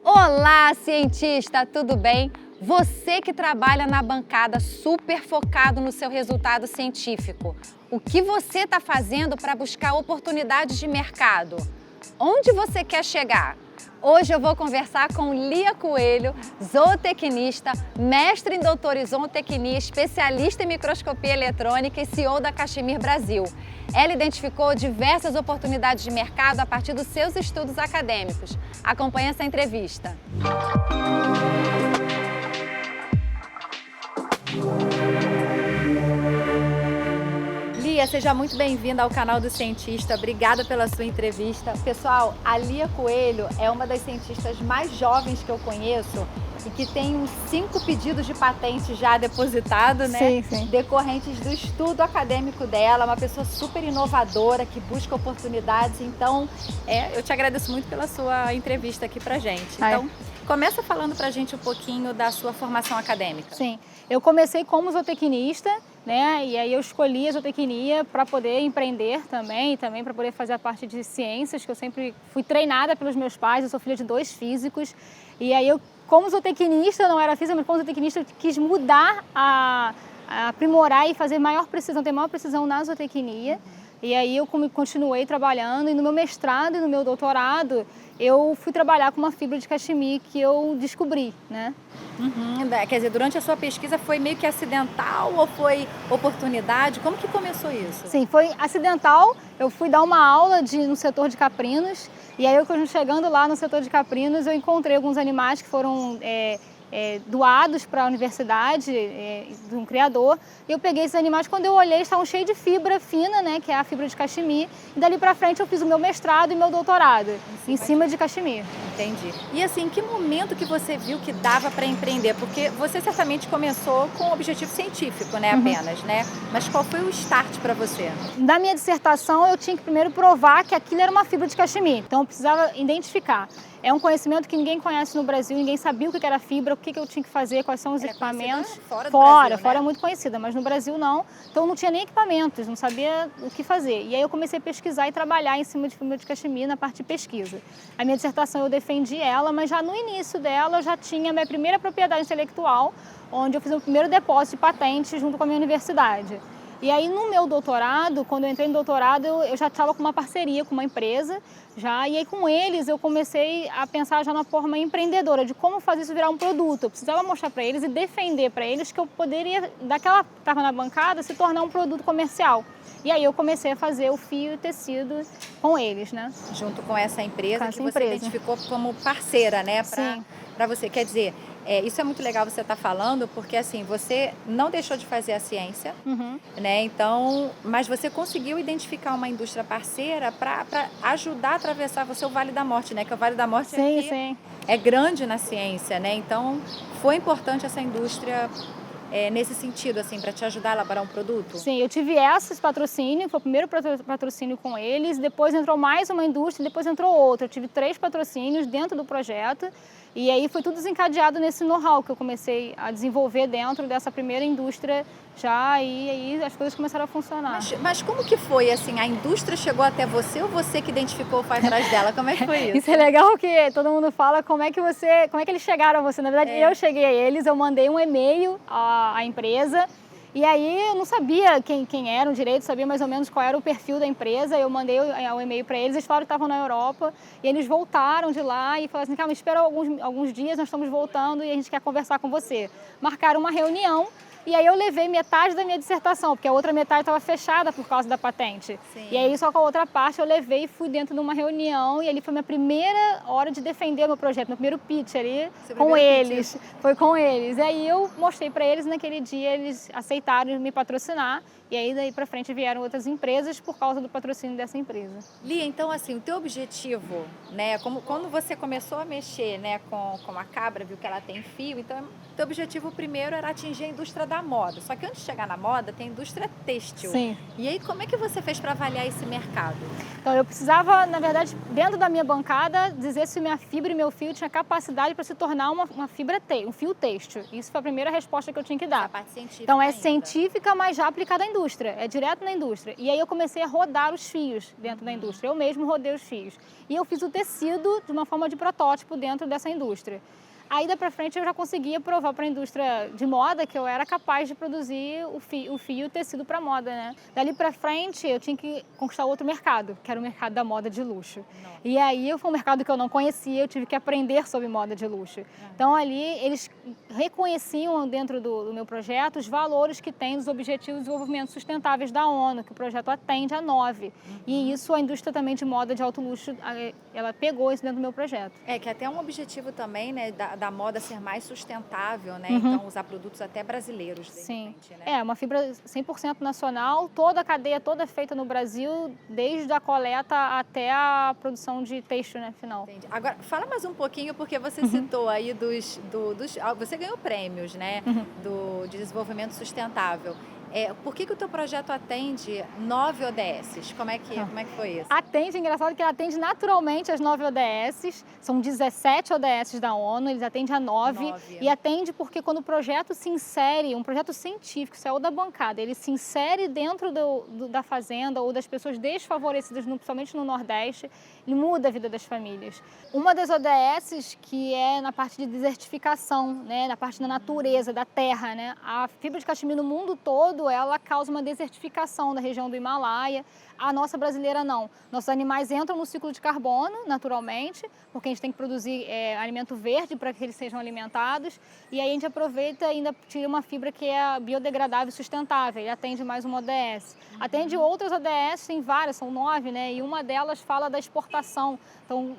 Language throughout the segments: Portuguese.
Olá, cientista, tudo bem? Você que trabalha na bancada super focado no seu resultado científico, o que você está fazendo para buscar oportunidades de mercado? Onde você quer chegar? Hoje eu vou conversar com Lia Coelho, zootecnista, mestre em doutor em zootecnia, especialista em microscopia eletrônica e CEO da Cachemir Brasil. Ela identificou diversas oportunidades de mercado a partir dos seus estudos acadêmicos. Acompanhe essa entrevista. Lia, seja muito bem-vinda ao canal do Cientista. Obrigada pela sua entrevista. Pessoal, a Lia Coelho é uma das cientistas mais jovens que eu conheço e que tem uns 5 pedidos de patente já depositados, né? Sim. Decorrentes do estudo acadêmico dela, uma pessoa super inovadora que busca oportunidades. Então, eu te agradeço muito pela sua entrevista aqui pra gente. Então, começa falando pra gente um pouquinho da sua formação acadêmica. Sim, eu comecei como zootecnista, né? E aí eu escolhi a zootecnia para poder empreender também para poder fazer a parte de ciências, que eu sempre fui treinada pelos meus pais. Eu sou filha de 2 físicos. E aí eu, como zootecnista, não era física, mas como zootecnista eu quis mudar, a aprimorar e fazer maior precisão, ter maior precisão na zootecnia. E aí eu continuei trabalhando e no meu mestrado e no meu doutorado eu fui trabalhar com uma fibra de cachemir que eu descobri, né? Quer dizer, durante a sua pesquisa foi meio que acidental ou foi oportunidade? Como que começou isso? Sim, foi acidental. Eu fui dar uma aula no setor de caprinos e aí eu chegando lá no setor de caprinos eu encontrei alguns animais que foram doados para a universidade de um criador. E eu peguei esses animais, quando eu olhei, estavam cheios de fibra fina, né, que é a fibra de cachemir. E dali para frente eu fiz o meu mestrado e meu doutorado em cima de cachemir. Entendi. E assim, em que momento que você viu que dava para empreender? Porque você certamente começou com um objetivo científico, né, apenas, né? Mas qual foi o start para você? Na minha dissertação eu tinha que primeiro provar que aquilo era uma fibra de cachemir. Então eu precisava identificar. É um conhecimento que ninguém conhece no Brasil, ninguém sabia o que era fibra, o que eu tinha que fazer, quais são os equipamentos. Fora do Brasil, Fora né? É muito conhecida, mas no Brasil não. Então não tinha nem equipamentos, não sabia o que fazer. E aí eu comecei a pesquisar e trabalhar em cima de fibra de cachemir na parte de pesquisa. A minha dissertação eu defendi ela, mas já no início dela eu já tinha a minha primeira propriedade intelectual, onde eu fiz o meu primeiro depósito de patente junto com a minha universidade. E aí no meu doutorado, quando eu entrei no doutorado, eu já estava com uma parceria com uma empresa, e aí com eles eu comecei a pensar já na forma empreendedora, de como fazer isso virar um produto. Eu precisava mostrar para eles e defender para eles que eu poderia, daquela que estava na bancada, se tornar um produto comercial. E aí eu comecei a fazer o fio e tecido com eles, né? Junto com essa empresa com essa que você identificou como parceira, né? Para você. Quer dizer, isso é muito legal você estar falando, porque assim, você não deixou de fazer a ciência, né? Então, mas você conseguiu identificar uma indústria parceira para ajudar a atravessar o Vale da Morte, né? Que o Vale da Morte é grande na ciência, né? Então, foi importante essa indústria nesse sentido, assim, para te ajudar a elaborar um produto? Sim, eu tive esse patrocínio, foi o primeiro patrocínio com eles, depois entrou mais uma indústria, depois entrou outra. Eu tive 3 patrocínios dentro do projeto e aí foi tudo desencadeado nesse know-how que eu comecei a desenvolver dentro dessa primeira indústria já, e aí as coisas começaram a funcionar. Mas como que foi, assim, a indústria chegou até você ou você que identificou foi atrás dela? Como é que foi isso? Isso é legal que todo mundo fala como é que eles chegaram a você. Na verdade, eu cheguei a eles, eu mandei um e-mail à empresa. E aí eu não sabia quem eram direito, sabia mais ou menos qual era o perfil da empresa. Eu mandei o e-mail para eles falaram que estavam na Europa. E eles voltaram de lá e falaram assim, calma, espera alguns dias, nós estamos voltando e a gente quer conversar com você. Marcaram uma reunião. E aí eu levei metade da minha dissertação, porque a outra metade estava fechada por causa da patente. Sim. E aí só com a outra parte eu levei e fui dentro de uma reunião e ali foi minha primeira hora de defender o meu projeto, meu primeiro pitch ali com eles. Foi com eles. E aí eu mostrei para eles, naquele dia eles aceitaram me patrocinar. E aí daí para frente vieram outras empresas por causa do patrocínio dessa empresa. Lia, então assim, o teu objetivo, né, quando você começou a mexer, né, com a cabra, viu que ela tem fio, então o teu objetivo primeiro era atingir a indústria da moda. Só que antes de chegar na moda, tem a indústria têxtil. Sim. E aí como é que você fez para avaliar esse mercado? Então eu precisava, na verdade, dentro da minha bancada, dizer se minha fibra e meu fio tinha capacidade para se tornar uma fibra um fio têxtil. Isso foi a primeira resposta que eu tinha que dar. A parte científica então é ainda. científica, mas já aplicada à indústria. indústria, é direto na indústria. E aí eu comecei a rodar os fios dentro da indústria. Eu mesmo rodei os fios. E eu fiz o tecido de uma forma de protótipo dentro dessa indústria. Aí, daí para frente, eu já conseguia provar para a indústria de moda que eu era capaz de produzir o fio e o tecido para moda, né? Dali para frente, eu tinha que conquistar outro mercado, que era o mercado da moda de luxo. Nossa. E aí, foi um mercado que eu não conhecia, eu tive que aprender sobre moda de luxo. Então, ali, eles reconheciam dentro do meu projeto os valores que tem dos Objetivos de Desenvolvimento Sustentáveis da ONU, que o projeto atende a 9. E isso, a indústria também de moda de alto luxo, ela pegou isso dentro do meu projeto. É, que até é um objetivo também, né, da moda ser mais sustentável, né? Então, usar produtos até brasileiros, de repente, né? É, uma fibra 100% nacional, toda a cadeia toda feita no Brasil, desde a coleta até a produção de têxtil, né, final. Entendi. Agora, fala mais um pouquinho, porque você citou aí você ganhou prêmios, né, de desenvolvimento sustentável. Por que o teu projeto atende 9 ODSs? Como é que foi isso? Atende, engraçado que ele atende naturalmente as 9 ODSs, são 17 ODSs da ONU, eles atendem a 9. E atende porque quando o projeto se insere, um projeto científico, saiu da bancada, ele se insere dentro da fazenda ou das pessoas desfavorecidas, principalmente no Nordeste, ele muda a vida das famílias. Uma das ODSs que é na parte de desertificação, né, na parte da natureza, da terra, né, a fibra de cachemir no mundo todo, ela causa uma desertificação da região do Himalaia. A nossa brasileira não. Nossos animais entram no ciclo de carbono, naturalmente, porque a gente tem que produzir alimento verde para que eles sejam alimentados. E aí a gente aproveita e ainda tira uma fibra que é biodegradável e sustentável. E atende mais uma ODS. Atende outras ODS, tem várias, são 9, né? E uma delas fala da exportação. Então,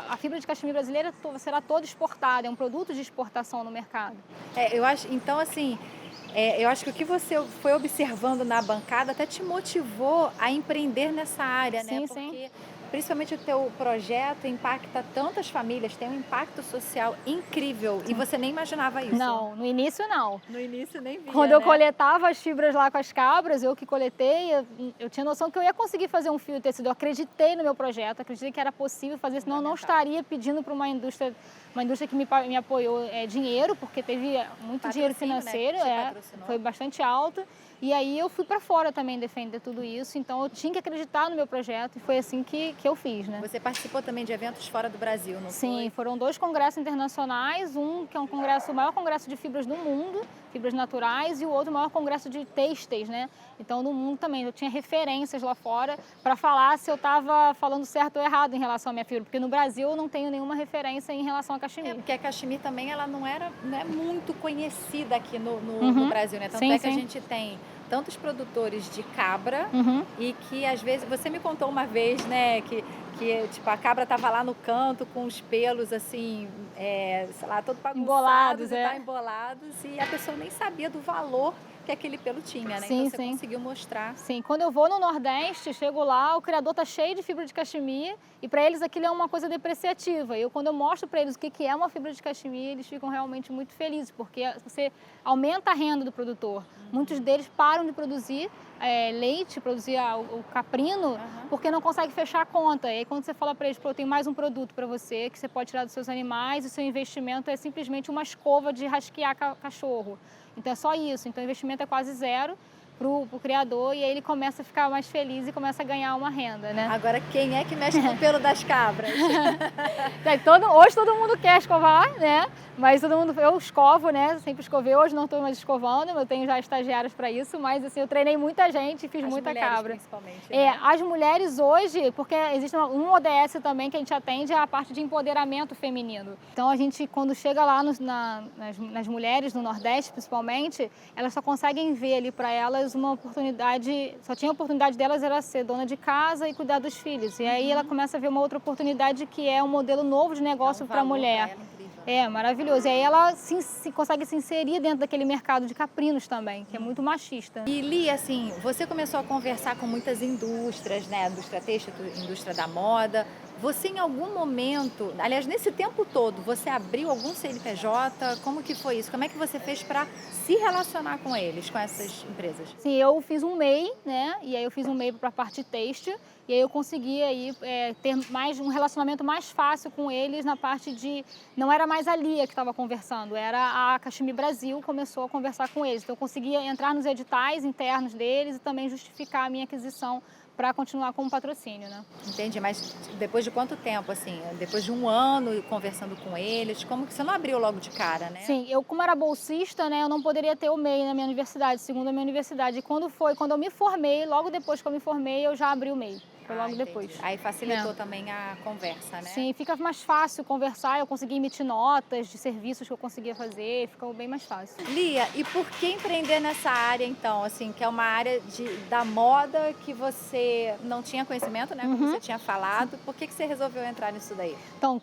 a fibra de cachemir brasileira será toda exportada, é um produto de exportação no mercado. Eu acho, então, assim... eu acho que o que você foi observando na bancada até te motivou a empreender nessa área, né? Sim, porque principalmente o teu projeto impacta tantas famílias, tem um impacto social incrível. E você nem imaginava isso? Não, no início não. No início nem via, Quando eu coletava as fibras lá com as cabras, eu que coletei, eu tinha noção que eu ia conseguir fazer um fio de tecido. Eu acreditei no meu projeto, acreditei que era possível fazer, senão eu não estaria pedindo para uma indústria que me apoiou dinheiro, porque teve muito dinheiro financeiro, foi bastante alto. E aí eu fui para fora também defender tudo isso, então eu tinha que acreditar no meu projeto e foi assim que eu fiz, né? Você participou também de eventos fora do Brasil, não foi? Sim, foram 2 congressos internacionais, um que é o maior congresso de fibras do mundo, fibras naturais, e o outro o maior congresso de têxteis, né? Então no mundo também, eu tinha referências lá fora para falar se eu estava falando certo ou errado em relação à minha fibra, porque no Brasil eu não tenho nenhuma referência em relação a cachemir. Porque a cachemir também ela não é muito conhecida aqui no Brasil, né? Tanto que a gente tem tantos produtores de cabra e que às vezes, você me contou uma vez, né, que tipo, a cabra estava lá no canto com os pelos assim, sei lá, todo bagunçados, embolados, e a pessoa nem sabia do valor que aquele pelo tinha, né? Então você conseguiu mostrar. Sim, quando eu vou no Nordeste, chego lá, o criador tá cheio de fibra de cachemir e para eles aquilo é uma coisa depreciativa. E quando eu mostro para eles o que é uma fibra de cachemir, eles ficam realmente muito felizes, porque você aumenta a renda do produtor. Muitos deles param de produzir leite, produzir o caprino, porque não consegue fechar a conta. E aí quando você fala para eles, eu tenho mais um produto para você, que você pode tirar dos seus animais, e o seu investimento é simplesmente uma escova de rasquear cachorro. Então é só isso, então o investimento é quase zero para o criador e aí ele começa a ficar mais feliz e começa a ganhar uma renda, né? Agora, quem é que mexe com o pelo das cabras? Hoje todo mundo quer escovar, né? Mas eu escovo, né? Sempre escovei, hoje não estou mais escovando, eu tenho já estagiários para isso, mas assim, eu treinei muita gente e fiz muita cabra. Principalmente, né? As mulheres hoje, porque existe um ODS também que a gente atende, é a parte de empoderamento feminino. Então a gente, quando chega lá nas mulheres no Nordeste, principalmente, elas só conseguem ver ali para elas uma oportunidade, só tinha a oportunidade delas era ser dona de casa e cuidar dos filhos. E aí ela começa a ver uma outra oportunidade que é um modelo novo de negócio para a mulher. Maravilhoso. E aí ela consegue se inserir dentro daquele mercado de caprinos também, que é muito machista. E Li, assim, você começou a conversar com muitas indústrias, né? Indústria têxtil, indústria da moda. Você em algum momento, aliás, nesse tempo todo, você abriu algum CNPJ? Como que foi isso? Como é que você fez para se relacionar com eles, com essas empresas? Sim, eu fiz um MEI, né? E aí eu fiz um MEI para a parte têxtil. E aí eu consegui aí, ter um relacionamento mais fácil com eles na parte de... Não era mais a Lia que estava conversando, era a Cachemir Brasil começou a conversar com eles. Então eu conseguia entrar nos editais internos deles e também justificar a minha aquisição para continuar com o patrocínio, né? Entendi, mas depois de quanto tempo, assim? Depois de um ano conversando com eles, como que você não abriu logo de cara, né? Sim, eu como era bolsista, né, eu não poderia ter o MEI na minha universidade, segundo a minha universidade. E quando eu me formei, logo depois que eu me formei, eu já abri o MEI. Foi logo depois. Aí facilitou também a conversa, né? Sim, fica mais fácil conversar, eu consegui emitir notas de serviços que eu conseguia fazer, ficou bem mais fácil. Lia, e por que empreender nessa área então, assim, que é uma área da moda que você não tinha conhecimento, né, como você tinha falado, por que você resolveu entrar nisso daí? Então,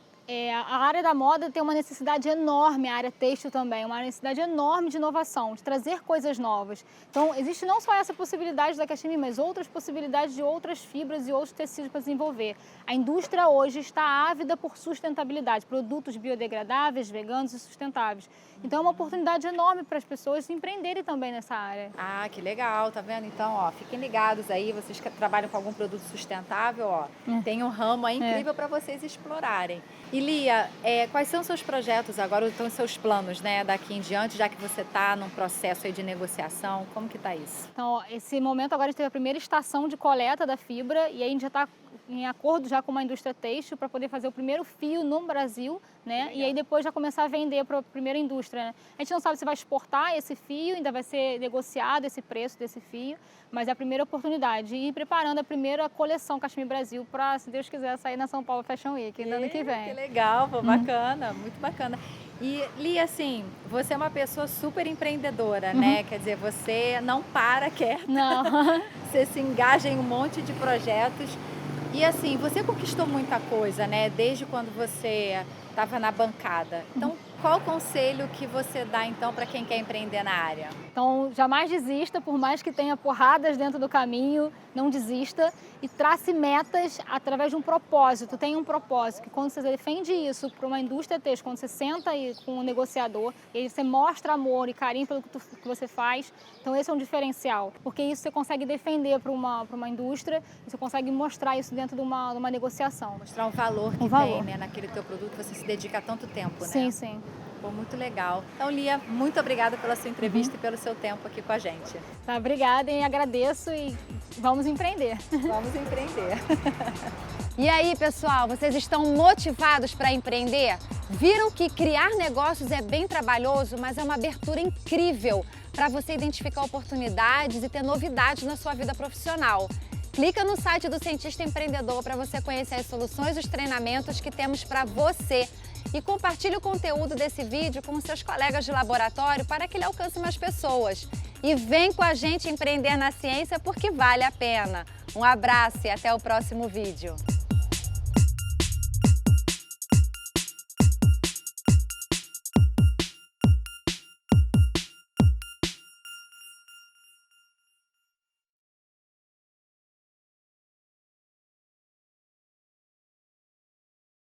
a área da moda tem uma necessidade enorme, a área têxtil também, uma necessidade enorme de inovação, de trazer coisas novas. Então, existe não só essa possibilidade da Cachemir, mas outras possibilidades de outras fibras e outros tecidos para desenvolver. A indústria hoje está ávida por sustentabilidade, produtos biodegradáveis, veganos e sustentáveis. Então, é uma oportunidade enorme para as pessoas empreenderem também nessa área. Ah, que legal, tá vendo? Então, ó, fiquem ligados aí, vocês que trabalham com algum produto sustentável, ó, tem um ramo aí incrível para vocês explorarem. E Lia, quais são os seus projetos agora, estão os seus planos, né, daqui em diante, já que você está num processo aí de negociação, como que tá isso? Então, ó, esse momento agora a gente teve a primeira estação de coleta da fibra e aí a gente já está em acordo já com uma indústria têxtil para poder fazer o primeiro fio no Brasil, né? E aí depois já começar a vender para a primeira indústria, né? A gente não sabe se vai exportar esse fio, ainda vai ser negociado esse preço desse fio, mas é a primeira oportunidade. E ir preparando a primeira coleção Cachemir Brasil para, se Deus quiser, sair na São Paulo Fashion Week no ano que vem. Que legal, pô, bacana, muito bacana. E Lia, assim, você é uma pessoa super empreendedora, né? Quer dizer, você não para quieto. Não. Você se engaja em um monte de projetos. E assim, você conquistou muita coisa, né? Desde quando você estava na bancada. Então, qual o conselho que você dá, então, para quem quer empreender na área? Então, jamais desista, por mais que tenha porradas dentro do caminho, não desista e trace metas através de um propósito. Tenha um propósito, que quando você defende isso para uma indústria têxtil, quando você senta aí com um negociador e aí você mostra amor e carinho pelo que você faz, então esse é um diferencial, porque isso você consegue defender para uma indústria e você consegue mostrar isso dentro de uma negociação. Mostrar um valor que tem, né, naquele teu produto que você se dedica há tanto tempo, né? Sim, sim. Pô, muito legal. Então, Lia, muito obrigada pela sua entrevista e pelo seu tempo aqui com a gente. Tá, obrigada e agradeço e vamos empreender. Vamos empreender. E aí, pessoal, vocês estão motivados para empreender? Viram que criar negócios é bem trabalhoso, mas é uma abertura incrível para você identificar oportunidades e ter novidades na sua vida profissional. Clica no site do Cientista Empreendedor para você conhecer as soluções e os treinamentos que temos para você. E compartilhe o conteúdo desse vídeo com os seus colegas de laboratório para que ele alcance mais pessoas. E vem com a gente empreender na ciência porque vale a pena. Um abraço e até o próximo vídeo.